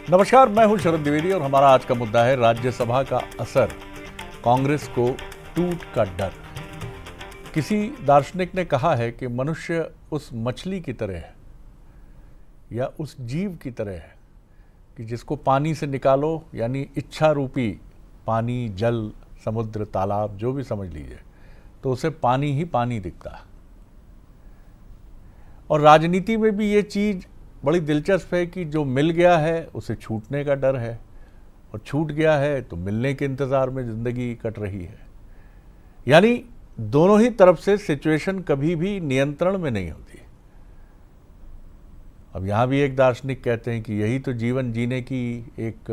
नमस्कार, मैं हूं शरद द्विवेदी और हमारा आज का मुद्दा है राज्यसभा का असर, कांग्रेस को टूट का डर। किसी दार्शनिक ने कहा है कि मनुष्य उस मछली की तरह है या उस जीव की तरह है कि जिसको पानी से निकालो, यानी इच्छा रूपी पानी, जल, समुद्र, तालाब जो भी समझ लीजिए, तो उसे पानी ही पानी दिखता है। और राजनीति में भी ये चीज़ बड़ी दिलचस्प है कि जो मिल गया है उसे छूटने का डर है, और छूट गया है तो मिलने के इंतज़ार में ज़िंदगी कट रही है। यानी दोनों ही तरफ से सिचुएशन कभी भी नियंत्रण में नहीं होती। अब यहाँ भी एक दार्शनिक कहते हैं कि यही तो जीवन जीने की एक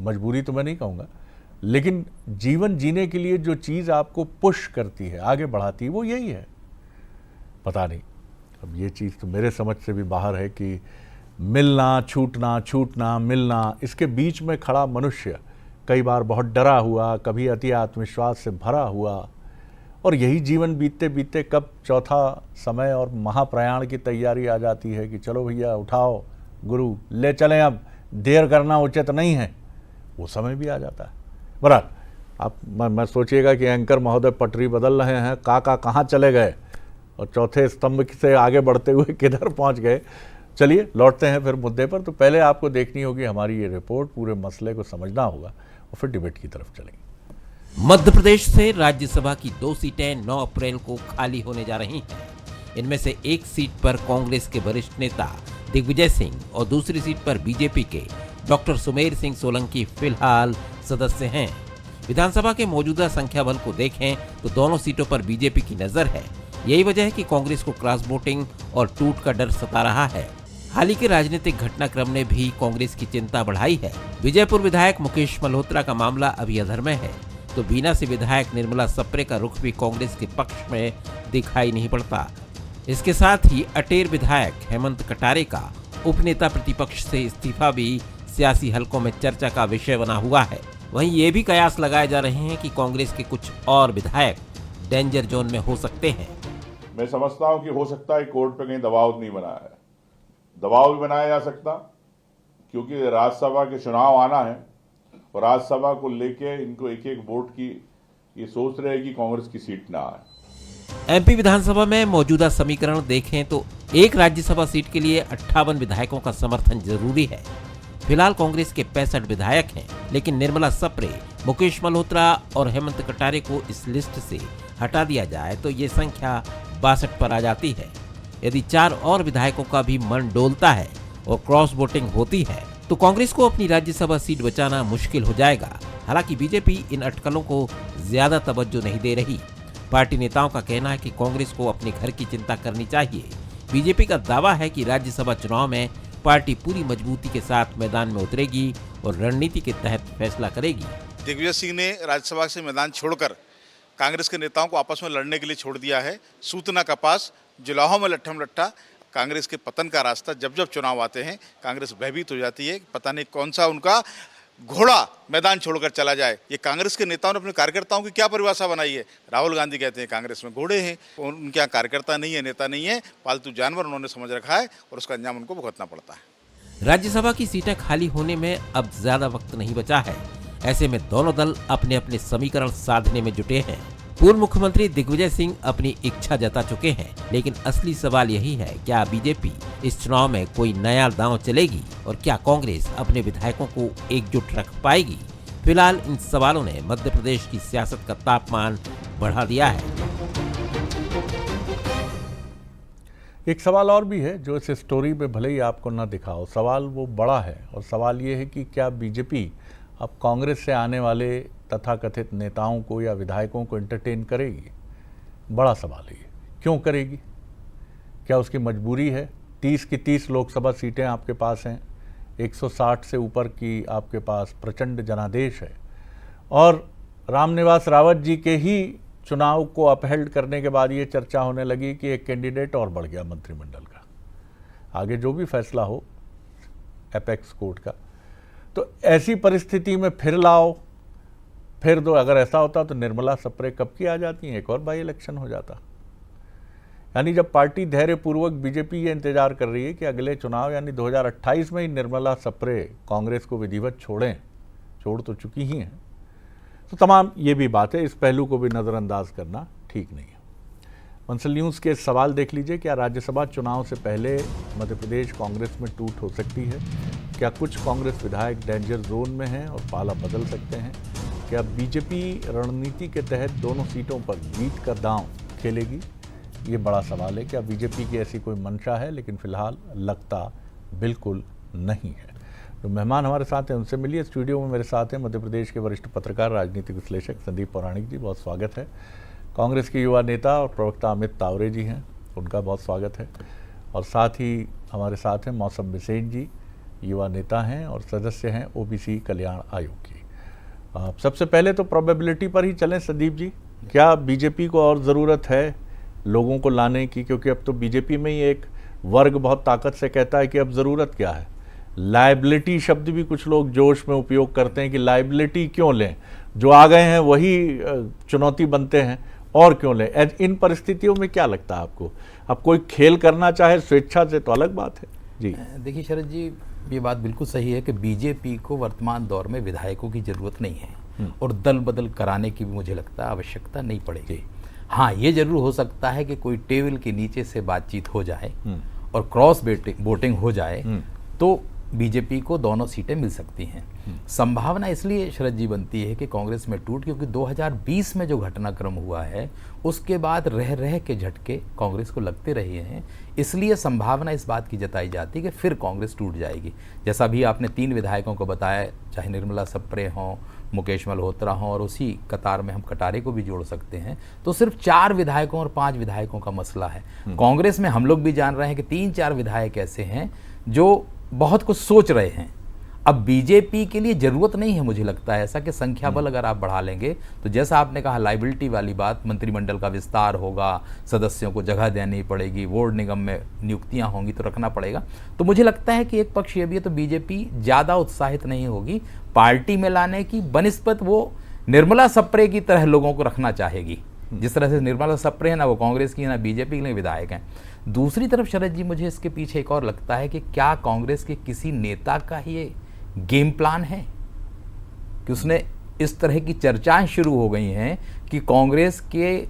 मजबूरी, तो मैं नहीं कहूँगा, लेकिन जीवन जीने के लिए जो चीज़ आपको पुश करती है, आगे बढ़ाती है, वो यही है। पता नहीं, अब ये चीज़ तो मेरे समझ से भी बाहर है कि मिलना, छूटना, छूटना, मिलना, इसके बीच में खड़ा मनुष्य कई बार बहुत डरा हुआ, कभी अति आत्मविश्वास से भरा हुआ, और यही जीवन बीतते बीतते कब चौथा समय और महाप्रयाण की तैयारी आ जाती है कि चलो भैया उठाओ गुरु, ले चलें, अब देर करना उचित नहीं है, वो समय भी आ जाता है। बहरहाल, आप मैं सोचिएगा कि एंकर महोदय पटरी बदल रहे हैं, काका कहाँ चले गए और चौथे स्तंभ से आगे बढ़ते हुए किधर पहुंच गए। चलिए लौटते हैं फिर मुद्दे पर। तो पहले आपको देखनी होगी हमारी ये रिपोर्ट, पूरे मसले को समझना होगा और फिर डिबेट की तरफ चलेंगे। मध्य प्रदेश से राज्यसभा की 2 सीटें 9 अप्रैल को खाली होने जा रही हैं। इनमें से एक सीट पर कांग्रेस के वरिष्ठ नेता दिग्विजय सिंह और दूसरी सीट पर बीजेपी के डॉक्टर सुमेर सिंह सोलंकी फिलहाल सदस्य हैं। विधानसभा के मौजूदा संख्या बल को देखें तो दोनों सीटों पर बीजेपी की नजर है। यही वजह है कि कांग्रेस को क्रॉस वोटिंग और टूट का डर सता रहा है। हाल ही के राजनीतिक घटनाक्रम ने भी कांग्रेस की चिंता बढ़ाई है। विजयपुर विधायक मुकेश मल्होत्रा का मामला अभी अधर में है, तो बीना से विधायक निर्मला सप्रे का रुख भी कांग्रेस के पक्ष में दिखाई नहीं पड़ता। इसके साथ ही अटेर विधायक हेमंत कटारे का उपनेता प्रतिपक्ष से इस्तीफा भी सियासी हलकों में चर्चा का विषय बना हुआ है। वहीं ये भी कयास लगाए जा रहे हैं कि कांग्रेस के कुछ और विधायक डेंजर जोन में हो सकते हैं। मैं समझता हूं कि हो सकता है कोर्ट पे कहीं दबाव नहीं बनाया है। दबाव भी बनाया जा सकता, क्योंकि राज्यसभा के चुनाव आना है और राज्यसभा को लेके इनको एक एक वोट की ये सोच रहे हैं कि कांग्रेस की सीट ना आए। एमपी विधानसभा में मौजूदा समीकरण देखें तो एक राज्यसभा सीट के लिए 58 विधायकों का समर्थन जरूरी है। फिलहाल कांग्रेस के 65 विधायक हैं, लेकिन निर्मला सप्रे, मुकेश मल्होत्रा और हेमंत कटारे को इस लिस्ट से हटा दिया जाए तो ये संख्या 62 पर आ जाती है। यदि 4 और विधायकों का भी मन डोलता है और क्रॉस वोटिंग होती है तो कांग्रेस को अपनी राज्यसभा सीट बचाना मुश्किल हो जाएगा। हालांकि बीजेपी इन अटकलों को ज्यादा तवज्जो नहीं दे रही। पार्टी नेताओं का कहना है कि कांग्रेस को अपने घर की चिंता करनी चाहिए। बीजेपी का दावा है कि राज्यसभा चुनाव में पार्टी पूरी मजबूती के साथ मैदान में उतरेगी और रणनीति के तहत फैसला करेगी। दिग्विजय सिंह ने राज्यसभा से मैदान छोड़कर कांग्रेस के नेताओं को आपस में लड़ने के लिए छोड़ दिया है। सूतना कपास, जुलाहो में लट्ठम लट्ठा, कांग्रेस के पतन का रास्ता। जब जब चुनाव आते हैं कांग्रेस भयभीत हो जाती है, पता नहीं कौन सा उनका घोड़ा मैदान छोड़कर चला जाए। ये कांग्रेस के नेताओं ने अपने कार्यकर्ताओं की क्या परिभाषा बनाई है? राहुल गांधी कहते हैं कांग्रेस में घोड़े हैं, उनके यहाँ कार्यकर्ता नहीं है, नेता नहीं है, पालतू जानवर उन्होंने समझ रखा है और उसका अंजाम उनको भुगतना पड़ता है। राज्यसभा की सीटें खाली होने में अब ज्यादा वक्त नहीं बचा है। ऐसे में दोनों दल अपने अपने समीकरण साधने में जुटे हैं। पूर्व मुख्यमंत्री दिग्विजय सिंह अपनी इच्छा जता चुके हैं, लेकिन असली सवाल यही है, क्या बीजेपी इस चुनाव में कोई नया दांव चलेगी और क्या कांग्रेस अपने विधायकों को एकजुट रख पाएगी? फिलहाल इन सवालों ने मध्य प्रदेश की सियासत का तापमान बढ़ा दिया है। एक सवाल और भी है जो इस स्टोरी में भले ही आपको ना दिखाओ, सवाल वो बड़ा है, और सवाल ये है कि क्या बीजेपी अब कांग्रेस से आने वाले तथाकथित नेताओं को या विधायकों को एंटरटेन करेगी? बड़ा सवाल है ये। क्यों करेगी? क्या उसकी मजबूरी है? 30 की 30 लोकसभा सीटें आपके पास हैं, 160 से ऊपर की आपके पास प्रचंड जनादेश है, और रामनिवास रावत जी के ही चुनाव को अपहेल्ड करने के बाद ये चर्चा होने लगी कि एक कैंडिडेट और बढ़ गया मंत्रिमंडल का। आगे जो भी फैसला हो एपेक्स कोर्ट का, तो ऐसी परिस्थिति में फिर लाओ, फिर दो। अगर ऐसा होता तो निर्मला सप्रे कब की आ जाती हैं, एक और बाई इलेक्शन हो जाता। यानी जब पार्टी धैर्यपूर्वक बीजेपी ये इंतजार कर रही है कि अगले चुनाव यानी 2028 में ही निर्मला सप्रे कांग्रेस को विधिवत छोड़ तो चुकी ही हैं, तो तमाम ये भी बात है, इस पहलू को भी नज़रअंदाज करना ठीक नहीं है। बंसल न्यूज़ के सवाल देख लीजिए, क्या राज्यसभा चुनाव से पहले मध्य प्रदेश कांग्रेस में टूट हो सकती है? क्या कुछ कांग्रेस विधायक डेंजर जोन में हैं और पाला बदल सकते हैं? क्या बीजेपी रणनीति के तहत दोनों सीटों पर जीत का दांव खेलेगी? ये बड़ा सवाल है। क्या बीजेपी की ऐसी कोई मंशा है? लेकिन फिलहाल लगता बिल्कुल नहीं है। जो मेहमान हमारे साथ हैं उनसे मिलिए। स्टूडियो में मेरे साथ हैं मध्य प्रदेश के वरिष्ठ पत्रकार, राजनीतिक विश्लेषक संदीप पौराणिक जी, बहुत स्वागत है। कांग्रेस के युवा नेता और प्रवक्ता अमित तावरे जी हैं, उनका बहुत स्वागत है। और साथ ही हमारे साथ हैं मौसम बिसेन जी, युवा नेता हैं और सदस्य हैं ओबीसी कल्याण आयोग की। सबसे पहले तो प्रोबेबिलिटी पर ही चलें संदीप जी, क्या बीजेपी को और ज़रूरत है लोगों को लाने की? क्योंकि अब तो बीजेपी में ही एक वर्ग बहुत ताकत से कहता है कि अब ज़रूरत क्या है। लाइबिलिटी शब्द भी कुछ लोग जोश में उपयोग करते हैं कि लाइबिलिटी क्यों लें, जो आ गए हैं वही चुनौती बनते हैं और क्यों लें। इन परिस्थितियों में क्या लगता है आपको? अब कोई खेल करना चाहे स्वेच्छा से तो अलग बात है जी। देखिए शरद जी, ये बात बिल्कुल सही है कि बीजेपी को वर्तमान दौर में विधायकों की ज़रूरत नहीं है और दल बदल कराने की भी मुझे लगता है आवश्यकता नहीं पड़ेगी। हाँ, ये जरूर हो सकता है कि कोई टेबल के नीचे से बातचीत हो जाए और क्रॉस वोटिंग हो जाए तो बीजेपी को दोनों सीटें मिल सकती हैं। संभावना इसलिए शरद जी बनती है कि कांग्रेस में टूट, क्योंकि 2020 में जो घटनाक्रम हुआ है उसके बाद रह रह के झटके कांग्रेस को लगते रहे हैं। इसलिए संभावना इस बात की जताई जाती है कि फिर कांग्रेस टूट जाएगी। जैसा भी आपने 3 विधायकों को बताया, चाहे निर्मला सप्रे हों, मुकेश मल्होत्रा हों, और उसी कतार में हम कटारे को भी जोड़ सकते हैं, तो सिर्फ 4 विधायकों और 5 विधायकों का मसला है। कांग्रेस में हम लोग भी जान रहे हैं कि 3-4 विधायक ऐसे हैं जो बहुत कुछ सोच रहे हैं। अब बीजेपी के लिए जरूरत नहीं है, मुझे लगता है ऐसा कि संख्या बल अगर आप बढ़ा लेंगे तो जैसा आपने कहा लाइबिलिटी वाली बात, मंत्रिमंडल का विस्तार होगा, सदस्यों को जगह देनी पड़ेगी, वार्ड निगम में नियुक्तियां होंगी तो रखना पड़ेगा। तो मुझे लगता है कि एक पक्ष ये भी है, तो बीजेपी ज़्यादा उत्साहित नहीं होगी पार्टी में लाने की, बनिस्बत वो निर्मला सप्रे की तरह लोगों को रखना चाहेगी। जिस तरह से निर्मला सप्रे है ना वो कांग्रेस की, ना बीजेपी के लिए विधायक हैं। दूसरी तरफ शरद जी, मुझे इसके पीछे एक और लगता है कि क्या कांग्रेस के किसी नेता का ही ये गेम प्लान है कि उसने इस तरह की चर्चाएं शुरू हो गई हैं कि कांग्रेस के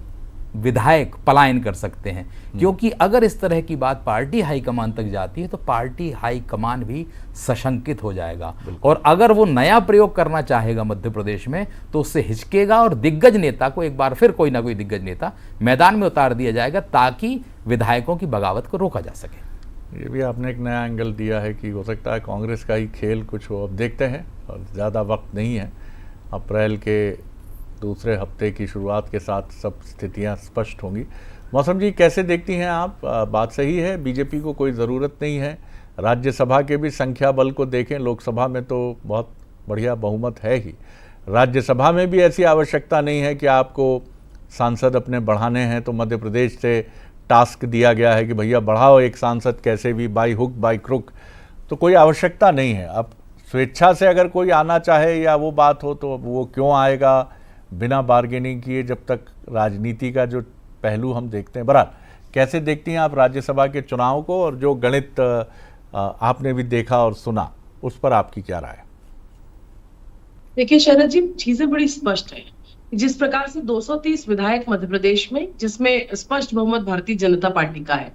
विधायक पलायन कर सकते हैं। क्योंकि अगर इस तरह की बात पार्टी हाईकमान तक जाती है तो पार्टी हाईकमान भी सशंकित हो जाएगा, और अगर वो नया प्रयोग करना चाहेगा मध्य प्रदेश में तो उससे हिचकेगा और दिग्गज नेता को एक बार फिर कोई ना कोई दिग्गज नेता मैदान में उतार दिया जाएगा ताकि विधायकों की बगावत को रोका जा सके। ये भी आपने एक नया एंगल दिया है कि हो सकता है कांग्रेस का ही खेल कुछ हो। अब देखते हैं, और ज़्यादा वक्त नहीं है। अप्रैल के दूसरे हफ्ते की शुरुआत के साथ सब स्थितियां स्पष्ट होंगी। मौसम जी, कैसे देखती हैं आप? बात सही है, बीजेपी को कोई ज़रूरत नहीं है। राज्यसभा के भी संख्या बल को देखें, लोकसभा में तो बहुत बढ़िया बहुमत है ही, राज्यसभा में भी ऐसी आवश्यकता नहीं है कि आपको सांसद अपने बढ़ाने हैं। तो मध्य प्रदेश से टास्क दिया गया है कि भैया बढ़ाओ एक सांसद कैसे भी, बाई हुक बाई क्रुक, तो कोई आवश्यकता नहीं है। अब स्वेच्छा से अगर कोई आना चाहे या वो बात हो तो वो क्यों आएगा बिना बार्गेनिंग किए, जब तक राजनीति का जो पहलू हम देखते हैं। बहरहाल, कैसे देखती हैं आप राज्यसभा के चुनाव को, और जो गणित आपने भी देखा और सुना, उस पर आपकी क्या राय है? देखिए शरद जी, चीजें बड़ी स्पष्ट है। जिस प्रकार से 230 विधायक मध्य प्रदेश में, जिसमें स्पष्ट बहुमत भारतीय जनता पार्टी का है,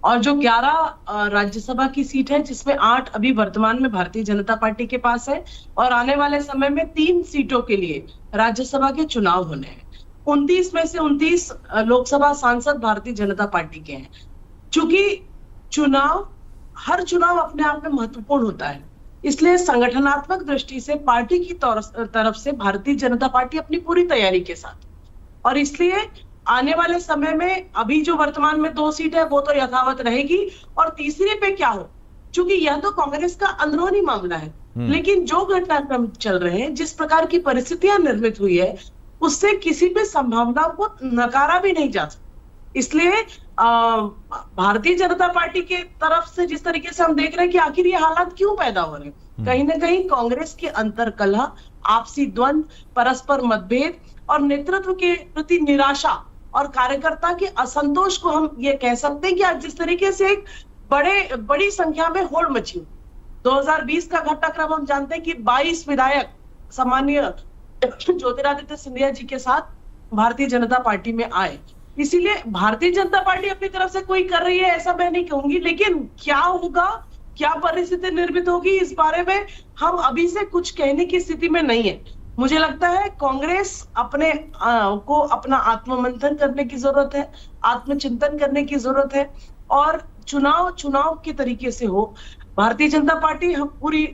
और जो 11 राज्यसभा की सीट है जिसमें 8 अभी वर्तमान में भारतीय जनता पार्टी के पास है, और आने वाले समय में 3 सीटों के लिए राज्यसभा के चुनाव होने हैं। 29 में से 29 लोकसभा सांसद भारतीय जनता पार्टी के हैं। चूंकि हर चुनाव अपने आप में महत्वपूर्ण होता है, इसलिए संगठनात्मक दृष्टि से पार्टी की तरफ से भारतीय जनता पार्टी अपनी पूरी तैयारी के साथ, और इसलिए आने वाले समय में अभी जो वर्तमान में 2 सीट है वो तो यथावत रहेगी, और तीसरे पे क्या हो, क्योंकि यह तो कांग्रेस का अंदरूनी मामला है, लेकिन जो घटनाक्रम चल रहे हैं, जिस प्रकार की परिस्थितियां निर्मित हुई है, उससे किसी भी संभावनाओं को नकारा भी नहीं जा सकता। इसलिए भारतीय जनता पार्टी के तरफ से जिस तरीके से हम देख रहे हैं कि आखिर ये हालात क्यों पैदा हो रहे हैं, कहीं ना कहीं कांग्रेस के अंतर्कलह, आपसी द्वंद, परस्पर मतभेद और नेतृत्व के प्रति निराशा और कार्यकर्ता के असंतोष को हम ये कह सकते हैं कि आज जिस तरीके से एक बड़ी संख्या में होड़ मची। 2020 का घटनाक्रम हम जानते हैं कि 22 विधायक सामान्य ज्योतिरादित्य सिंधिया जी के साथ भारतीय जनता पार्टी में आए। इसीलिए भारतीय जनता पार्टी अपनी तरफ से कोई कर रही है ऐसा मैं नहीं कहूंगी, लेकिन क्या होगा, क्या परिस्थिति निर्मित होगी, इस बारे में हम अभी से कुछ कहने की स्थिति में नहीं है। मुझे लगता है कांग्रेस अपने को अपना आत्ममंथन करने की जरूरत है, आत्मचिंतन करने की जरूरत है और चुनाव के तरीके से हो। भारतीय जनता पार्टी हम पूरी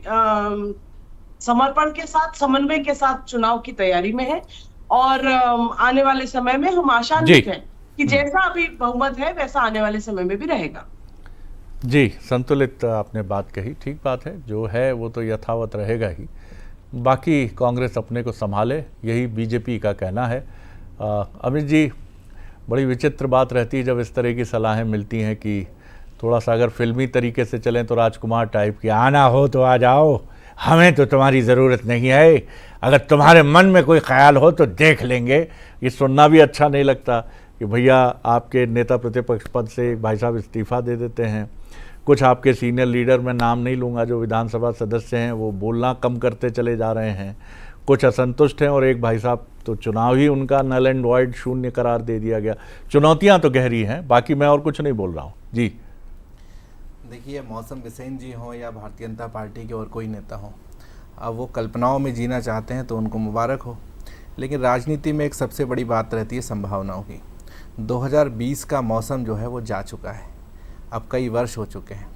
समर्पण के साथ, समन्वय के साथ चुनाव की तैयारी में है और आने वाले समय में हम आशान्वित हैं कि जैसा अभी बहुमत है वैसा आने वाले समय में भी रहेगा। जी, संतुलित आपने बात कही, ठीक बात है, जो है वो तो यथावत रहेगा ही, बाकी कांग्रेस अपने को संभाले, यही बीजेपी का कहना है। अमित जी, बड़ी विचित्र बात रहती है जब इस तरह की सलाहें मिलती हैं कि थोड़ा सा अगर फिल्मी तरीके से चलें तो राजकुमार टाइप की, आना हो तो आ जाओ, हमें तो तुम्हारी ज़रूरत नहीं है, अगर तुम्हारे मन में कोई ख्याल हो तो देख लेंगे। ये सुनना भी अच्छा नहीं लगता कि भैया आपके नेता प्रतिपक्ष पद से एक भाई साहब इस्तीफ़ा दे देते हैं, कुछ आपके सीनियर लीडर, मैं नाम नहीं लूँगा, जो विधानसभा सदस्य हैं वो बोलना कम करते चले जा रहे हैं, कुछ असंतुष्ट हैं, और एक भाई साहब तो चुनाव ही उनका नल एंड वॉइड, शून्य करार दे दिया गया। चुनौतियां तो गहरी हैं, बाकी मैं और कुछ नहीं बोल रहा हूँ। जी देखिए, मौसम बिसेन जी हों या भारतीय जनता पार्टी के और कोई नेता हो, अब वो कल्पनाओं में जीना चाहते हैं तो उनको मुबारक हो, लेकिन राजनीति में एक सबसे बड़ी बात रहती है संभावनाओं की। 2020 का मौसम जो है वो जा चुका है, अब कई वर्ष हो चुके हैं,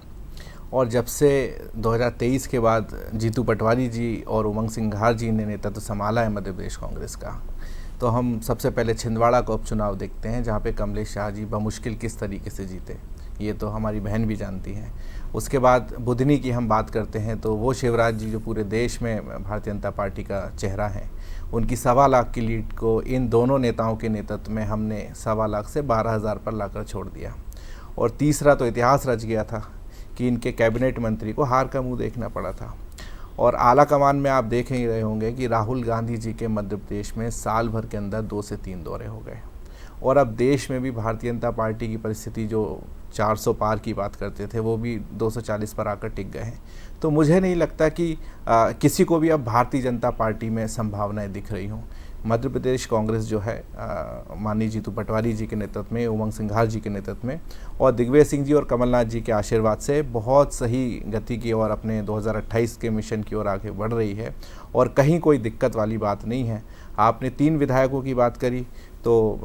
और जब से 2023 के बाद जीतू पटवारी जी और उमंग सिंघार जी ने नेतृत्व संभाला है मध्य प्रदेश कांग्रेस का, तो हम सबसे पहले छिंदवाड़ा का उपचुनाव देखते हैं, जहाँ पे कमलेश शाह जी बमुश्किल किस तरीके से जीते, ये तो हमारी बहन भी जानती हैं। उसके बाद बुधनी की हम बात करते हैं तो वो शिवराज जी जो पूरे देश में भारतीय जनता पार्टी का चेहरा है, उनकी 1.25 लाख की लीड को इन दोनों नेताओं के नेतृत्व में हमने 1.25 लाख से 12,000 पर लाकर छोड़ दिया। और तीसरा तो इतिहास रच गया था कि इनके कैबिनेट मंत्री को हार का मुंह देखना पड़ा था। और आला कमान में आप देख ही रहे होंगे कि राहुल गांधी जी के मध्य प्रदेश में साल भर के अंदर 2 से 3 दौरे हो गए, और अब देश में भी भारतीय जनता पार्टी की परिस्थिति जो 400 पार की बात करते थे वो भी 240 पर आकर टिक गए हैं। तो मुझे नहीं लगता कि किसी को भी अब भारतीय जनता पार्टी में संभावनाएं दिख रही हों। मध्य प्रदेश कांग्रेस जो है माननीय जीतू पटवारी जी के नेतृत्व में, उमंग सिंघार जी के नेतृत्व में और दिग्विजय सिंह जी और कमलनाथ जी के आशीर्वाद से बहुत सही गति की और अपने 2028 के मिशन की ओर आगे बढ़ रही है, और कहीं कोई दिक्कत वाली बात नहीं है। आपने 3 विधायकों की बात करी तो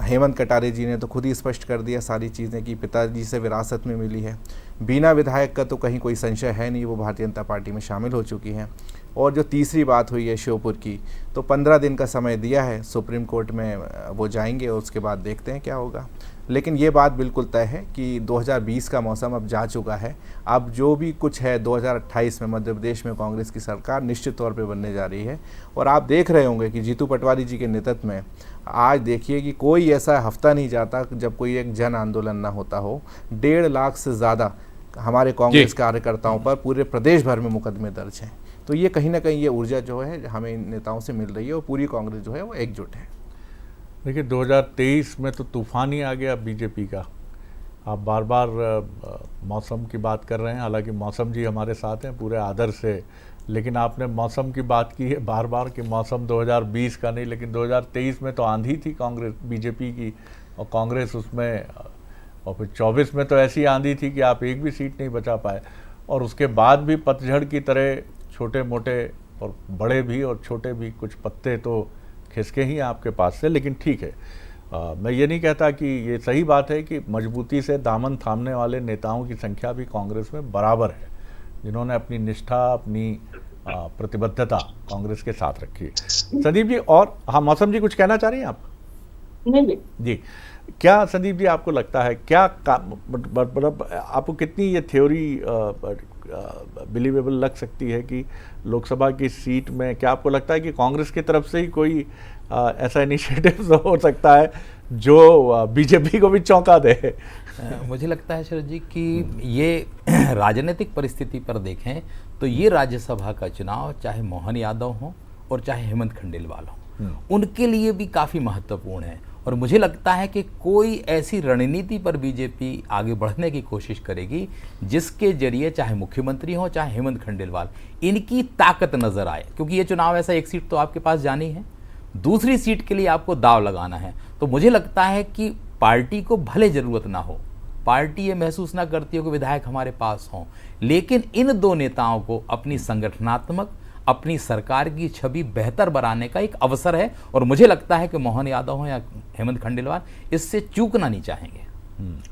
हेमंत कटारे जी ने तो खुद ही स्पष्ट कर दिया सारी चीज़ें कि पिताजी से विरासत में मिली है। बीना विधायक का तो कहीं कोई संशय है नहीं, वो भारतीय जनता पार्टी में शामिल हो चुकी हैं। और जो तीसरी बात हुई है श्योपुर की, तो 15 दिन का समय दिया है, सुप्रीम कोर्ट में वो जाएंगे और उसके बाद देखते हैं क्या होगा। लेकिन ये बात बिल्कुल तय है कि 2020 का मौसम अब जा चुका है। अब जो भी कुछ है 2028 में मध्य प्रदेश में कांग्रेस की सरकार निश्चित तौर पे बनने जा रही है। और आप देख रहे होंगे कि जीतू पटवारी जी के नेतृत्व में आज देखिए कि कोई ऐसा हफ्ता नहीं जाता जब कोई एक जन आंदोलन ना होता हो। 1.5 लाख से ज़्यादा हमारे कांग्रेस कार्यकर्ताओं पर पूरे प्रदेश भर में मुकदमे दर्ज हैं। तो ये कहीं ना कहीं ये ऊर्जा जो है हमें इन नेताओं से मिल रही है और पूरी कांग्रेस जो है वो एकजुट है। देखिए 2023 में तो तूफान ही आ गया बीजेपी का। आप बार बार मौसम की बात कर रहे हैं, हालांकि मौसम जी हमारे साथ हैं पूरे आदर से, लेकिन आपने मौसम की बात की है बार बार कि मौसम 2020 का नहीं, लेकिन 2023 में तो आंधी थी कांग्रेस बीजेपी की, और कांग्रेस उसमें, और फिर 24 में तो ऐसी आंधी थी कि आप एक भी सीट नहीं बचा पाए, और उसके बाद भी पतझड़ की तरह छोटे मोटे और बड़े भी और छोटे भी कुछ पत्ते तो खिसके ही आपके पास से। लेकिन ठीक है, मैं ये नहीं कहता कि ये सही बात है कि मजबूती से दामन थामने वाले नेताओं की संख्या भी कांग्रेस में बराबर है, जिन्होंने अपनी निष्ठा, अपनी प्रतिबद्धता कांग्रेस के साथ रखी है। संदीप जी, और हाँ, मौसम जी कुछ कहना चाह रही हैं आप? नहीं जी, क्या संदीप जी आपको लगता है, क्या मतलब आपको कितनी ये थ्योरी बिलीवेबल लग सकती है कि लोकसभा की सीट में, क्या आपको लगता है कि कांग्रेस की तरफ से ही कोई ऐसा इनिशिएटिव हो सकता है जो बीजेपी को भी चौंका दे? मुझे लगता है शरद जी कि ये राजनीतिक परिस्थिति पर देखें तो ये राज्यसभा का चुनाव चाहे मोहन यादव हो और चाहे हेमंत खंडेलवाल हो, उनके लिए भी काफ़ी महत्वपूर्ण है। और मुझे लगता है कि कोई ऐसी रणनीति पर बीजेपी आगे बढ़ने की कोशिश करेगी जिसके जरिए चाहे मुख्यमंत्री हो चाहे हेमंत खंडेलवाल इनकी ताकत नजर आए, क्योंकि ये चुनाव ऐसा, एक सीट तो आपके पास जानी है, दूसरी सीट के लिए आपको दाव लगाना है। तो मुझे लगता है कि पार्टी को भले जरूरत ना हो, पार्टी ये महसूस ना करती हो कि विधायक हमारे पास हों, लेकिन इन दो नेताओं को अपनी संगठनात्मक, अपनी सरकार की छवि बेहतर बनाने का एक अवसर है। और मुझे लगता है कि मोहन यादव हो या हेमंत खंडेलवाल इससे चूकना नहीं चाहेंगे।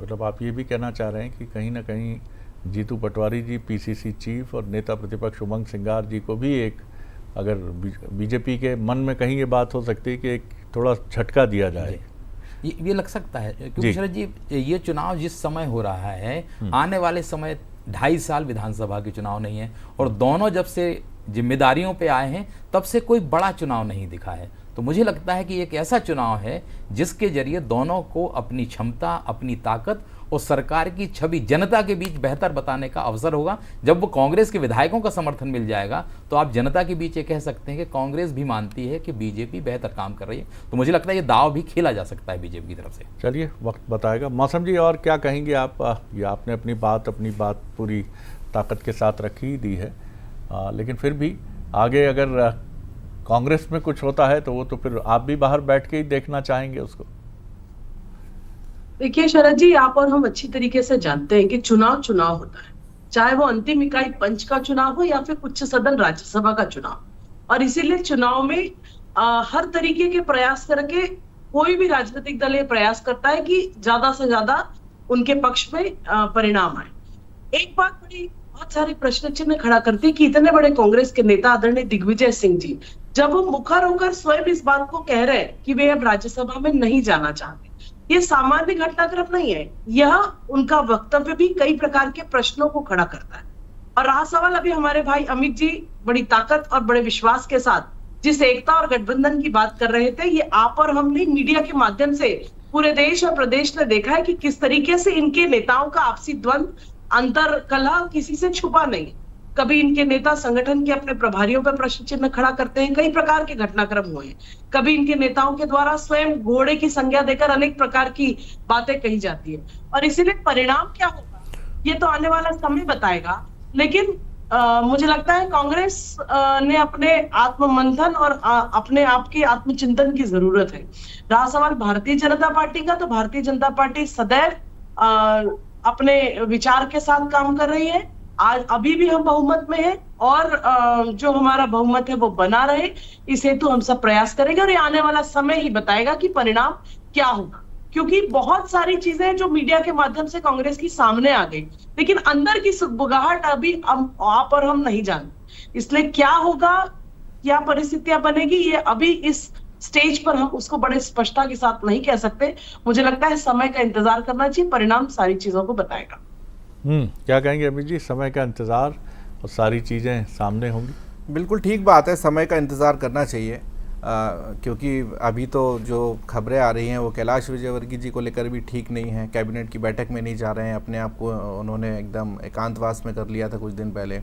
मतलब आप ये भी कहना चाह रहे हैं कि कहीं ना कहीं जीतू पटवारी जी, पीसीसी चीफ और नेता प्रतिपक्ष उमंग सिंगार जी को भी एक, अगर बीजेपी के मन में कहीं ये बात हो सकती है कि एक थोड़ा झटका दिया जाए, ये लग सकता है। क्योंकि शरद जी, ये चुनाव जिस समय हो रहा है, आने वाले समय 2.5 साल विधानसभा के चुनाव नहीं है, और दोनों जब से जिम्मेदारियों पे आए हैं तब से कोई बड़ा चुनाव नहीं दिखा है। तो मुझे लगता है कि एक ऐसा चुनाव है जिसके जरिए दोनों को अपनी क्षमता, अपनी ताकत और सरकार की छवि जनता के बीच बेहतर बताने का अवसर होगा। जब वो कांग्रेस के विधायकों का समर्थन मिल जाएगा तो आप जनता के बीच ये कह सकते हैं कि कांग्रेस भी मानती है कि बीजेपी बेहतर काम कर रही है। तो मुझे लगता है ये दाव भी खेला जा सकता है बीजेपी की तरफ से। चलिए, वक्त बताएगा। मौसम जी, और क्या कहेंगे आप? ये आपने अपनी बात पूरी ताकत के साथ रखी दी है, लेकिन फिर भी आगे अगर कांग्रेस में कुछ होता है तो वो तो फिर आप भी बाहर बैठ के ही देखना चाहेंगे उसको। देखिए शरद जी, आप और हम अच्छी तरीके से जानते हैं कि चुनाव होता है, चाहे वो अंतिम इकाई पंच का चुनाव हो या फिर उच्च सदन राज्यसभा का चुनाव। और इसीलिए चुनाव में हर तरीके के प्रयास करके कोई भी राजनीतिक दल ये प्रयास करता है कि ज्यादा से ज्यादा उनके पक्ष में परिणाम आए। एक बात बड़ी बहुत सारे प्रश्न चिन्ह खड़ा करती है कि इतने बड़े कांग्रेस के नेता आदरणीय दिग्विजय सिंह जी, जब वो मुखर होकर स्वयं इस बात को कह रहे हैं कि वे अब राज्यसभा में नहीं जाना चाहते, ये सामान्य घटनाक्रम नहीं है। यह उनका वक्तव्य भी कई प्रकार के प्रश्नों को खड़ा करता है। और रहा सवाल, अभी हमारे भाई अमित जी बड़ी ताकत और बड़े विश्वास के साथ जिस एकता और गठबंधन की बात कर रहे थे, ये आप और हमने मीडिया के माध्यम से पूरे देश और प्रदेश ने देखा है कि किस तरीके से इनके नेताओं का आपसी द्वंद, अंतर कलह किसी से छुपा नहीं। कभी इनके नेता संगठन के अपने प्रभारियों पर प्रश्न चिन्ह खड़ा करते हैं, कई प्रकार के घटनाक्रम हुए हैं। कभी इनके नेताओं के द्वारा स्वयं घोड़े की संज्ञा देकर अनेक प्रकार की बातें कही जाती है। और इसीलिए परिणाम क्या होगा ये तो आने वाला समय बताएगा। लेकिन मुझे लगता है कांग्रेस ने अपने आत्ममंथन और अपने आप के आत्मचिंतन की जरूरत है। रहा सवाल भारतीय जनता पार्टी का, तो भारतीय जनता पार्टी सदैव अपने विचार के साथ काम कर रही है। आज अभी भी हम बहुमत में हैं और जो हमारा बहुमत है वो बना रहे, इस हेतु हम सब प्रयास करेंगे। और ये आने वाला समय ही बताएगा कि परिणाम क्या होगा, क्योंकि बहुत सारी चीजें जो मीडिया के माध्यम से कांग्रेस की सामने आ गई, लेकिन अंदर की सुगबुगाहट अभी आप और हम नहीं जानते। इसलिए क्या होगा, क्या परिस्थितियां बनेगी, ये अभी इस स्टेज पर हम उसको बड़े स्पष्टता के साथ नहीं कह सकते। मुझे लगता है समय का इंतजार करना चाहिए, परिणाम सारी चीजों को बताएगा। क्या कहेंगे अमित जी? समय का इंतजार और सारी चीजें सामने होंगी। बिल्कुल ठीक बात है, समय का इंतजार करना चाहिए। क्योंकि अभी तो जो खबरें आ रही हैं वो कैलाश विजयवर्गीय जी को लेकर भी ठीक नहीं है। कैबिनेट की बैठक में नहीं जा रहे हैं, अपने आप को उन्होंने एकदम एकांतवास में कर लिया था कुछ दिन पहले।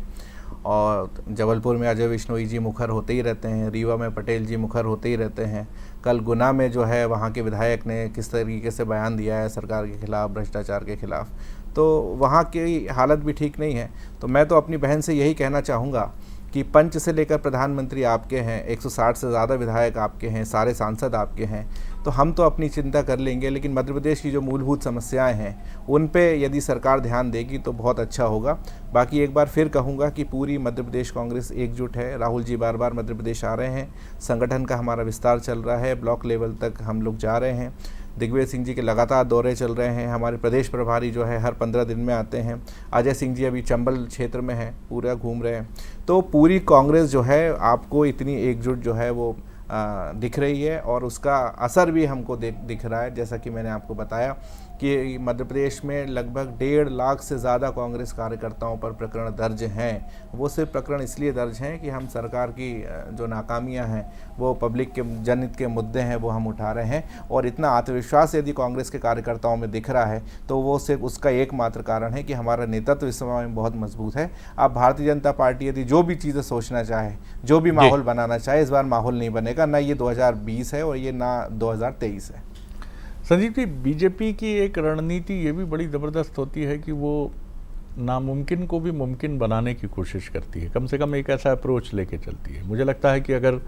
और जबलपुर में अजय विश्नोई जी मुखर होते ही रहते हैं, रीवा में पटेल जी मुखर होते ही रहते हैं। कल गुना में जो है वहाँ के विधायक ने किस तरीके से बयान दिया है सरकार के खिलाफ, भ्रष्टाचार के खिलाफ, तो वहाँ की हालत भी ठीक नहीं है। तो मैं तो अपनी बहन से यही कहना चाहूँगा कि पंच से लेकर प्रधानमंत्री आपके हैं, 160 से ज़्यादा विधायक आपके हैं, सारे सांसद आपके हैं, तो हम तो अपनी चिंता कर लेंगे, लेकिन मध्य प्रदेश की जो मूलभूत समस्याएं हैं उन पे यदि सरकार ध्यान देगी तो बहुत अच्छा होगा। बाकी एक बार फिर कहूँगा कि पूरी मध्य प्रदेश कांग्रेस एकजुट है। राहुल जी बार बार मध्य प्रदेश आ रहे हैं, संगठन का हमारा विस्तार चल रहा है, ब्लॉक लेवल तक हम लोग जा रहे हैं। दिग्विजय सिंह जी के लगातार दौरे चल रहे हैं। हमारे प्रदेश प्रभारी जो है हर 15 दिन में आते हैं। अजय सिंह जी अभी चंबल क्षेत्र में हैं, पूरा घूम रहे हैं। तो पूरी कांग्रेस जो है आपको इतनी एकजुट जो है वो दिख रही है और उसका असर भी हमको दिख रहा है। जैसा कि मैंने आपको बताया कि मध्य प्रदेश में लगभग 1.5 लाख से ज़्यादा कांग्रेस कार्यकर्ताओं पर प्रकरण दर्ज हैं। वो सिर्फ प्रकरण इसलिए दर्ज हैं कि हम सरकार की जो नाकामियां हैं, वो पब्लिक के जनहित के मुद्दे हैं, वो हम उठा रहे हैं। और इतना आत्मविश्वास यदि कांग्रेस के कार्यकर्ताओं में दिख रहा है तो वो सिर्फ उसका एकमात्र कारण है कि हमारा नेतृत्व इस समय में बहुत मजबूत है। अब भारतीय जनता पार्टी यदि जो भी चीज़ें सोचना चाहे, जो भी माहौल बनाना चाहे, इस बार माहौल नहीं बनेगा। ना ये 2020 है और ये ना 2023 है। संजीव जी, बीजेपी की एक रणनीति ये भी बड़ी ज़बरदस्त होती है कि वो नामुमकिन को भी मुमकिन बनाने की कोशिश करती है, कम से कम एक ऐसा अप्रोच लेके चलती है। मुझे लगता है कि अगर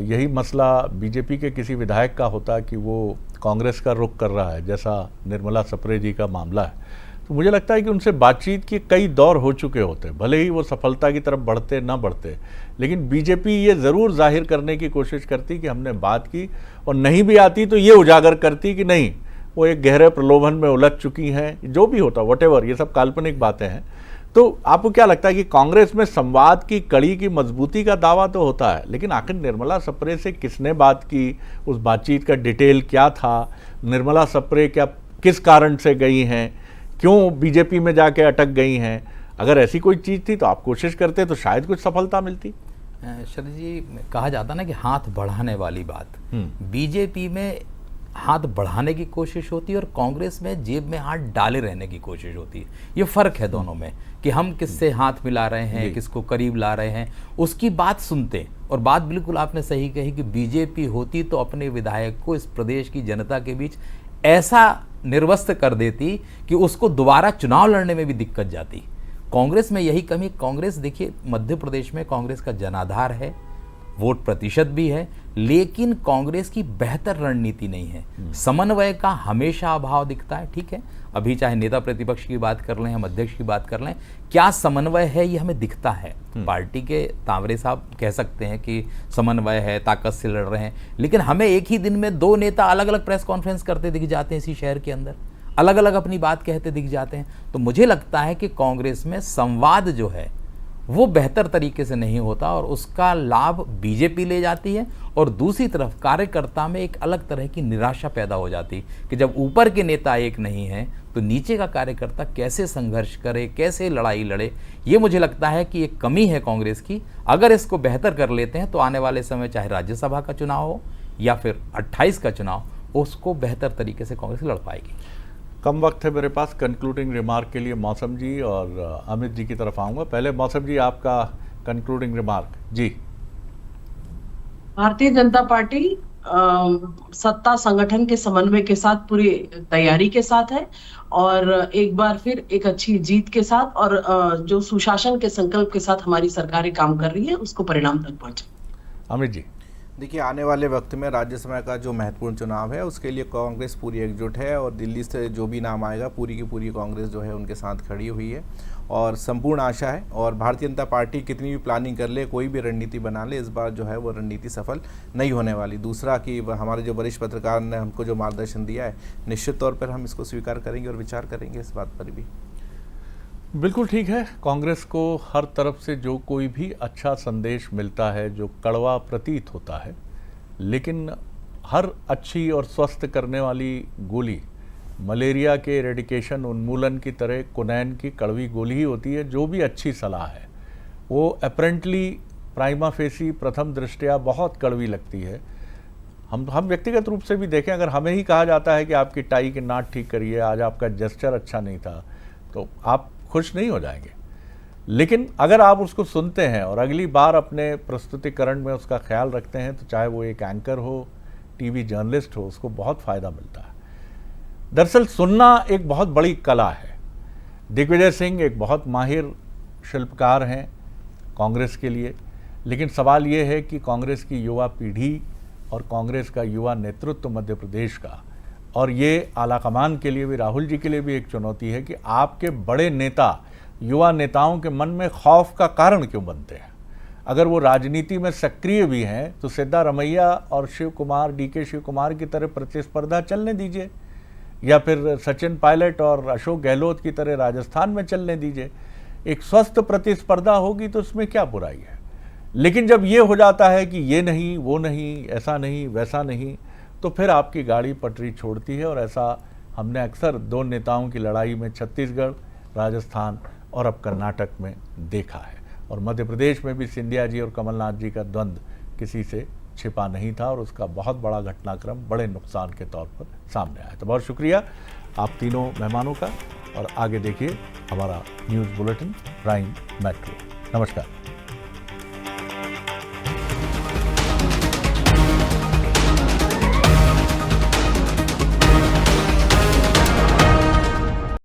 यही मसला बीजेपी के किसी विधायक का होता कि वो कांग्रेस का रुख कर रहा है, जैसा निर्मला सप्रे जी का मामला है, तो मुझे लगता है कि उनसे बातचीत के कई दौर हो चुके होते, भले ही वो सफलता की तरफ बढ़ते ना बढ़ते, लेकिन बीजेपी ये ज़रूर जाहिर करने की कोशिश करती कि हमने बात की, और नहीं भी आती तो ये उजागर करती कि नहीं, वो एक गहरे प्रलोभन में उलझ चुकी हैं, जो भी होता व्हाटएवर, ये सब काल्पनिक बातें हैं। तो आपको क्या लगता है कि कांग्रेस में संवाद की कड़ी की मजबूती का दावा तो होता है, लेकिन आखिर निर्मला सप्रे से किसने बात की, उस बातचीत का डिटेल क्या था, निर्मला सप्रे क्या किस कारण से गई हैं, क्यों बीजेपी में जाके अटक गई हैं? अगर ऐसी कोई चीज़ थी तो आप कोशिश करते तो शायद कुछ सफलता मिलती। शरद जी, कहा जाता ना कि हाथ बढ़ाने वाली बात, बीजेपी में हाथ बढ़ाने की कोशिश होती है और कांग्रेस में जेब में हाथ डाले रहने की कोशिश होती है। ये फ़र्क है दोनों में कि हम किससे हाथ मिला रहे हैं, किसको करीब ला रहे हैं, उसकी बात सुनते। और बात बिल्कुल आपने सही कही कि बीजेपी होती तो अपने विधायक को इस प्रदेश की जनता के बीच ऐसा निर्वस्त कर देती कि उसको दोबारा चुनाव लड़ने में भी दिक्कत जाती। कांग्रेस में यही कमी। कांग्रेस देखिए, मध्य प्रदेश में कांग्रेस का जनाधार है, वोट प्रतिशत भी है, लेकिन कांग्रेस की बेहतर रणनीति नहीं है। समन्वय का हमेशा अभाव दिखता है। ठीक है, अभी चाहे नेता प्रतिपक्ष की बात कर लें, हम अध्यक्ष की बात कर लें, क्या समन्वय है ये हमें दिखता है। पार्टी के तावरे साहब कह सकते हैं कि समन्वय है, ताकत से लड़ रहे हैं, लेकिन हमें एक ही दिन में 2 नेता अलग अलग प्रेस कॉन्फ्रेंस करते दिख जाते हैं इसी शहर के अंदर, अलग अलग अपनी बात कहते दिख जाते हैं। तो मुझे लगता है कि कांग्रेस में संवाद जो है वो बेहतर तरीके से नहीं होता और उसका लाभ बीजेपी ले जाती है, और दूसरी तरफ कार्यकर्ता में एक अलग तरह की निराशा पैदा हो जाती कि जब ऊपर के नेता एक नहीं है तो नीचे का कार्यकर्ता कैसे संघर्ष करे, कैसे लड़ाई लड़े। ये मुझे लगता है कि एक कमी है कांग्रेस की। अगर इसको बेहतर कर लेते हैं तो आने वाले समय चाहे राज्यसभा का चुनाव हो या फिर 28 का चुनाव, उसको बेहतर तरीके से कांग्रेस लड़ पाएगी। कम वक्त है मेरे पास कंक्लूडिंग रिमार्क के लिए। मौसम जी और अमित जी की तरफ आऊँगा। पहले मौसम जी, आपका कंक्लूडिंग रिमार्क। जी। भारतीय जनता पार्टी सत्ता संगठन के समन्वय के साथ पूरी तैयारी के साथ है, और एक बार फिर एक अच्छी जीत के साथ और जो सुशासन के संकल्प के साथ हमारी सरकारें काम कर रही है, उसको परिणाम तक पहुंचे। अमित जी। देखिए, आने वाले वक्त में राज्यसभा का जो महत्वपूर्ण चुनाव है उसके लिए कांग्रेस पूरी एकजुट है, और दिल्ली से जो भी नाम आएगा पूरी की पूरी कांग्रेस जो है उनके साथ खड़ी हुई है, और संपूर्ण आशा है। और भारतीय जनता पार्टी कितनी भी प्लानिंग कर ले, कोई भी रणनीति बना ले, इस बार जो है वो रणनीति सफल नहीं होने वाली। दूसरा कि हमारे जो वरिष्ठ पत्रकार ने हमको जो मार्गदर्शन दिया है, निश्चित तौर पर हम इसको स्वीकार करेंगे और विचार करेंगे इस बात पर भी। बिल्कुल ठीक है। कांग्रेस को हर तरफ से जो कोई भी अच्छा संदेश मिलता है, जो कड़वा प्रतीत होता है, लेकिन हर अच्छी और स्वस्थ करने वाली गोली मलेरिया के रेडिकेशन उन्मूलन की तरह कुनैन की कड़वी गोली ही होती है। जो भी अच्छी सलाह है वो अपेरेंटली प्राइमा फेसी प्रथम दृष्टया बहुत कड़वी लगती है। हम व्यक्तिगत रूप से भी देखें, अगर हमें ही कहा जाता है कि आपकी टाई की नाट ठीक करिए, आज आपका जेस्चर अच्छा नहीं था, तो आप खुश नहीं हो जाएंगे। लेकिन अगर आप उसको सुनते हैं और अगली बार अपने प्रस्तुतिकरण में उसका ख्याल रखते हैं, तो चाहे वो एक एंकर हो, टीवी जर्नलिस्ट हो, उसको बहुत फ़ायदा मिलता है। दरअसल सुनना एक बहुत बड़ी कला है। दिग्विजय सिंह एक बहुत माहिर शिल्पकार हैं कांग्रेस के लिए, लेकिन सवाल ये है कि कांग्रेस की युवा पीढ़ी और कांग्रेस का युवा नेतृत्व मध्य प्रदेश का, और ये आलाकमान के लिए भी, राहुल जी के लिए भी एक चुनौती है कि आपके बड़े नेता युवा नेताओं के मन में खौफ का कारण क्यों बनते हैं। अगर वो राजनीति में सक्रिय भी हैं तो सिद्धारमैया और शिव कुमार, डीके शिव कुमार की तरह प्रतिस्पर्धा चलने दीजिए, या फिर सचिन पायलट और अशोक गहलोत की तरह राजस्थान में चलने दीजिए। एक स्वस्थ प्रतिस्पर्धा होगी तो उसमें क्या बुराई है। लेकिन जब ये हो जाता है कि ये नहीं, वो नहीं, ऐसा नहीं, वैसा नहीं, तो फिर आपकी गाड़ी पटरी छोड़ती है। और ऐसा हमने अक्सर 2 नेताओं की लड़ाई में छत्तीसगढ़, राजस्थान और अब कर्नाटक में देखा है। और मध्य प्रदेश में भी सिंधिया जी और कमलनाथ जी का द्वंद्व किसी से छिपा नहीं था, और उसका बहुत बड़ा घटनाक्रम बड़े नुकसान के तौर पर सामने आया। तो बहुत शुक्रिया आप तीनों मेहमानों का, और आगे देखिए हमारा न्यूज़ बुलेटिन प्राइम मेट्रो। नमस्कार।